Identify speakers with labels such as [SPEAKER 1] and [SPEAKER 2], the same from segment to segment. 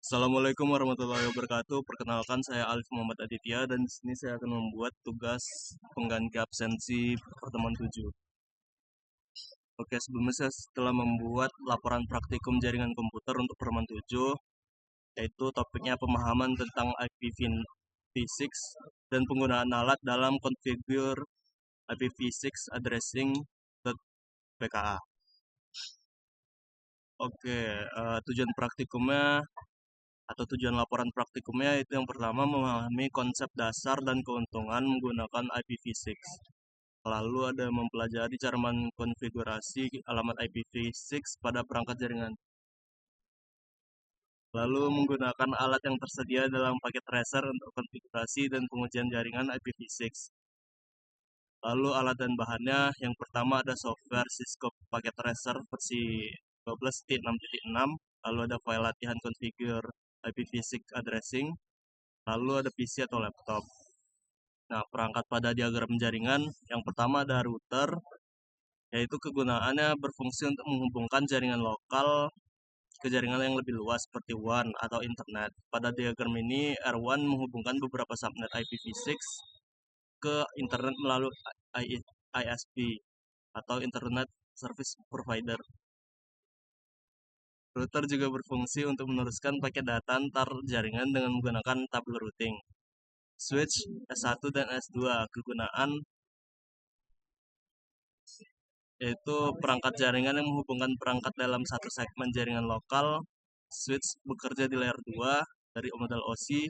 [SPEAKER 1] Assalamualaikum warahmatullahi wabarakatuh. Perkenalkan saya Alif Muhammad Aditya dan di sini saya akan membuat tugas pengganti absensi pertemuan 7. Oke, sebelumnya saya telah membuat laporan praktikum jaringan komputer untuk pertemuan 7, yaitu topiknya pemahaman tentang IPv6 dan penggunaan alat dalam configure IPv6 addressing PKA. Oke, tujuan praktikumnya atau tujuan laporan praktikumnya itu yang pertama memahami konsep dasar dan keuntungan menggunakan IPv6. Lalu ada mempelajari cara mengkonfigurasi alamat IPv6 pada perangkat jaringan. Lalu menggunakan alat yang tersedia dalam paket tracer untuk konfigurasi dan pengujian jaringan IPv6. Lalu alat dan bahannya, yang pertama ada software Cisco Packet Tracer versi 12.6.6, lalu ada file latihan configure IPv6 addressing, lalu ada PC atau laptop. Nah, perangkat pada diagram jaringan, yang pertama ada router, yaitu kegunaannya berfungsi untuk menghubungkan jaringan lokal ke jaringan yang lebih luas seperti WAN atau internet. Pada diagram ini, R1 menghubungkan beberapa subnet IPv6 ke internet melalui ISP atau Internet Service Provider. Router juga berfungsi untuk meneruskan paket data antar jaringan dengan menggunakan tabel routing. Switch S1 dan S2 kegunaan yaitu perangkat jaringan yang menghubungkan perangkat dalam satu segmen jaringan lokal. Switch bekerja di layer 2 dari model OSI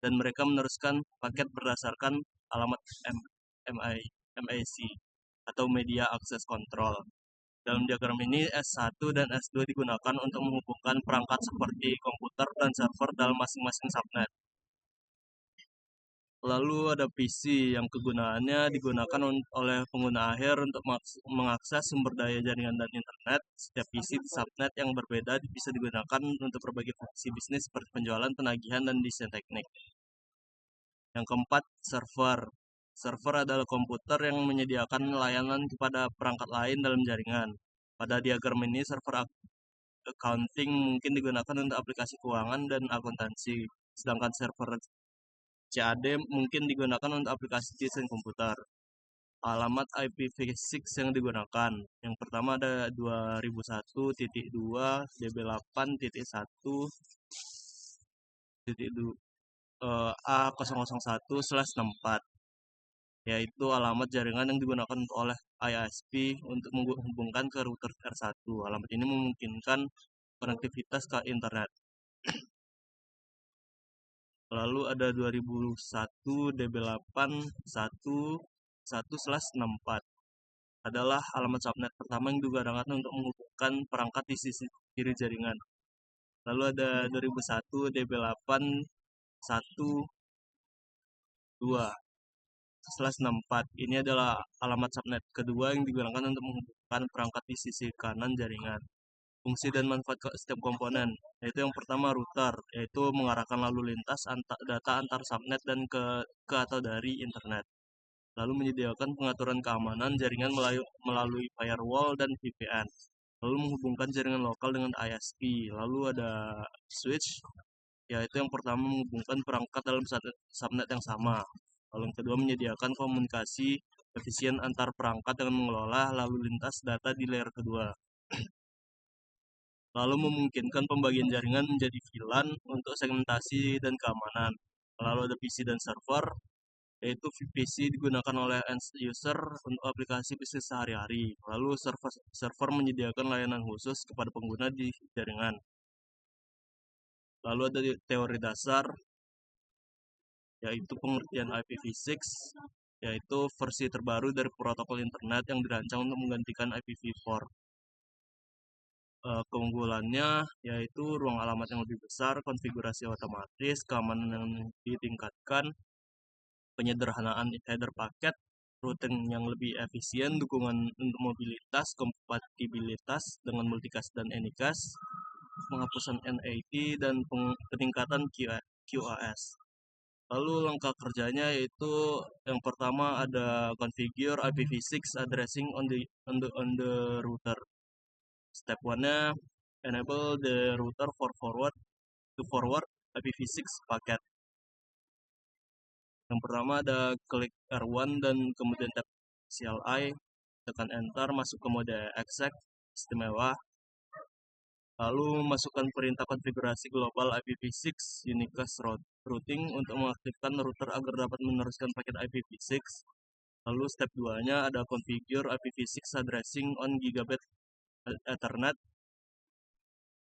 [SPEAKER 1] dan mereka meneruskan paket berdasarkan alamat MAC atau Media Access Control. Dalam diagram ini, S1 dan S2 digunakan untuk menghubungkan perangkat seperti komputer dan server dalam masing-masing subnet. Lalu ada PC yang kegunaannya digunakan oleh pengguna akhir untuk mengakses sumber daya jaringan dan internet. Setiap PC di subnet yang berbeda bisa digunakan untuk berbagai fungsi bisnis seperti penjualan, penagihan, dan desain teknik. Yang keempat, server. Server adalah komputer yang menyediakan layanan kepada perangkat lain dalam jaringan. Pada diagram ini, server accounting mungkin digunakan untuk aplikasi keuangan dan akuntansi, sedangkan server CAD mungkin digunakan untuk aplikasi desain komputer. Alamat IPv6 yang digunakan. Yang pertama ada 2001.db8.1.A001/64, yaitu alamat jaringan yang digunakan oleh ISP untuk menghubungkan ke router R1. Alamat ini memungkinkan konektivitas ke internet. Lalu ada 2001.db8.1.1/64 adalah alamat subnet pertama yang digunakan untuk menghubungkan perangkat di sisi kiri jaringan. Lalu ada 2001.db8.1.2/64. Ini adalah alamat subnet kedua yang digunakan untuk menghubungkan perangkat di sisi kanan jaringan. Fungsi dan manfaat setiap komponen, yaitu yang pertama router, yaitu mengarahkan lalu lintas data antar subnet dan ke atau dari internet. Lalu menyediakan pengaturan keamanan jaringan melalui firewall dan VPN. Lalu menghubungkan jaringan lokal dengan ISP. Lalu ada switch, yaitu yang pertama menghubungkan perangkat dalam subnet yang sama. Lalu yang kedua menyediakan komunikasi efisien antar perangkat dengan mengelola lalu lintas data di layer kedua. Lalu memungkinkan pembagian jaringan menjadi VLAN untuk segmentasi dan keamanan. Lalu ada PC dan server, yaitu PC digunakan oleh end user untuk aplikasi bisnis sehari-hari. Lalu server menyediakan layanan khusus kepada pengguna di jaringan. Lalu ada teori dasar, yaitu pengertian IPv6, yaitu versi terbaru dari protokol internet yang dirancang untuk menggantikan IPv4. Keunggulannya yaitu ruang alamat yang lebih besar, konfigurasi otomatis, keamanan yang ditingkatkan, penyederhanaan header paket, routing yang lebih efisien, dukungan untuk mobilitas, kompatibilitas dengan multicast dan anycast, penghapusan NAT, dan peningkatan QoS. Lalu langkah kerjanya yaitu yang pertama ada configure IPv6 addressing on the router. Step 1-nya enable the router for forward to forward IPv6 paket. Yang pertama ada klik R1 dan kemudian tap CLI, tekan enter, masuk ke mode exec istimewa. Lalu masukkan perintah konfigurasi global IPv6 unicast routing untuk mengaktifkan router agar dapat meneruskan paket IPv6. Lalu step 2-nya ada configure IPv6 addressing on gigabit Ethernet.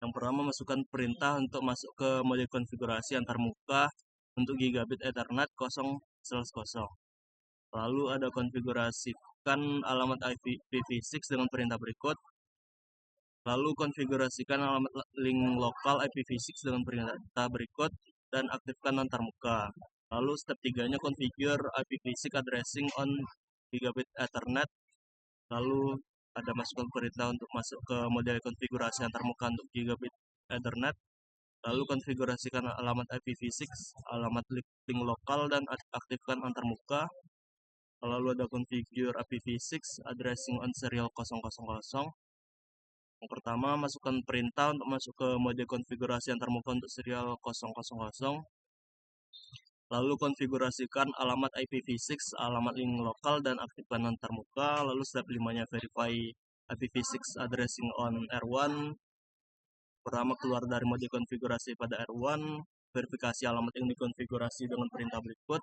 [SPEAKER 1] Yang pertama masukkan perintah untuk masuk ke mode konfigurasi antarmuka untuk gigabit Ethernet 0/0. Lalu ada konfigurasikan alamat IPv6 dengan perintah berikut. Lalu konfigurasikan alamat link lokal IPv6 dengan perintah berikut dan aktifkan antarmuka. Lalu step 3-nya configure IPv6 addressing on gigabit Ethernet. Lalu ada masukkan perintah untuk masuk ke mode konfigurasi antarmuka untuk gigabit Ethernet. Lalu konfigurasikan alamat IPv6, alamat link lokal dan aktifkan antarmuka. Lalu ada configure IPv6 addressing on serial 000. Yang pertama, masukkan perintah untuk masuk ke mode konfigurasi antarmuka untuk serial 000. Lalu konfigurasikan alamat IPv6, alamat link lokal dan aktifkan antarmuka. Lalu step 5-nya verify IPv6 addressing on R1. Pertama, keluar dari mode konfigurasi pada R1, verifikasi alamat yang dikonfigurasi dengan perintah berikut.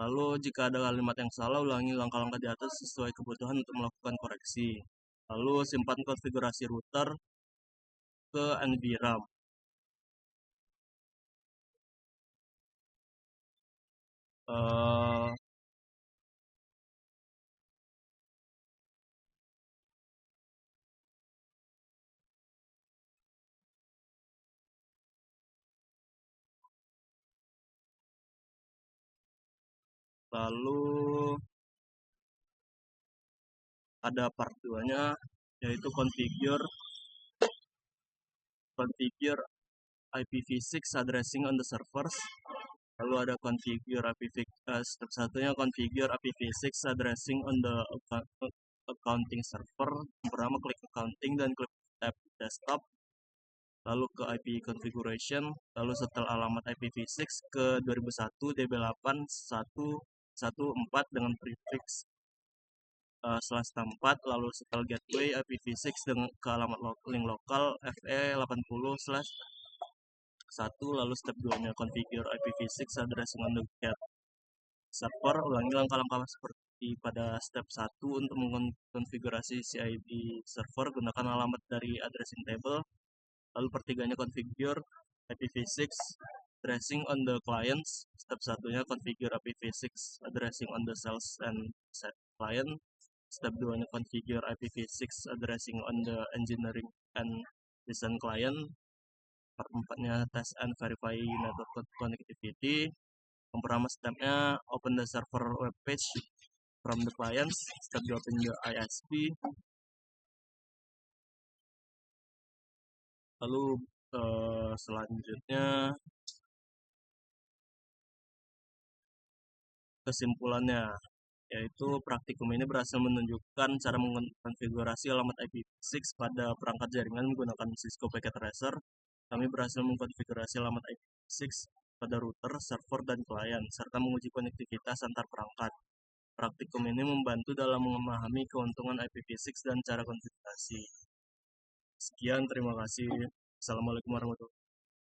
[SPEAKER 1] Lalu jika ada kalimat yang salah, ulangi langkah-langkah di atas sesuai kebutuhan untuk melakukan koreksi. Lalu simpan konfigurasi router ke NVRAM. Lalu ada part 2-nya, yaitu configure IPv6 addressing on the servers. Lalu ada configure step 1-nya configure IPv6 addressing on the accounting server. Yang pertama klik accounting dan klik tab desktop. Lalu ke IP configuration, lalu setel alamat IPv6 ke 2001 DB8 114 dengan prefix /4, lalu setel gateway IPv6 dengan ke alamat link lokal FE80/1, lalu step 2-nya configure IPv6 addressing on the get server. Ulangi langkah-langkah seperti pada step 1 untuk mengkonfigurasi CID server, gunakan alamat dari addressing table. Lalu pertiganya configure IPv6 addressing on the clients. Step 1-nya configure IPv6 addressing on the sales and set client. Step 2-nya configure IPv6 addressing on the engineering and design client. Part 4-nya test and verify network connectivity. Yang pertama stepnya open the server web page from the clients. Step 2 open the ISP. Lalu selanjutnya kesimpulannya, yaitu praktikum ini berhasil menunjukkan cara mengkonfigurasi alamat IPv6 pada perangkat jaringan menggunakan Cisco Packet Tracer. Kami berhasil mengkonfigurasi alamat IPv6 pada router, server, dan klien, serta menguji konektivitas antar perangkat. Praktikum ini membantu dalam memahami keuntungan IPv6 dan cara konfigurasi. Sekian, terima kasih. Assalamualaikum warahmatullahi wabarakatuh.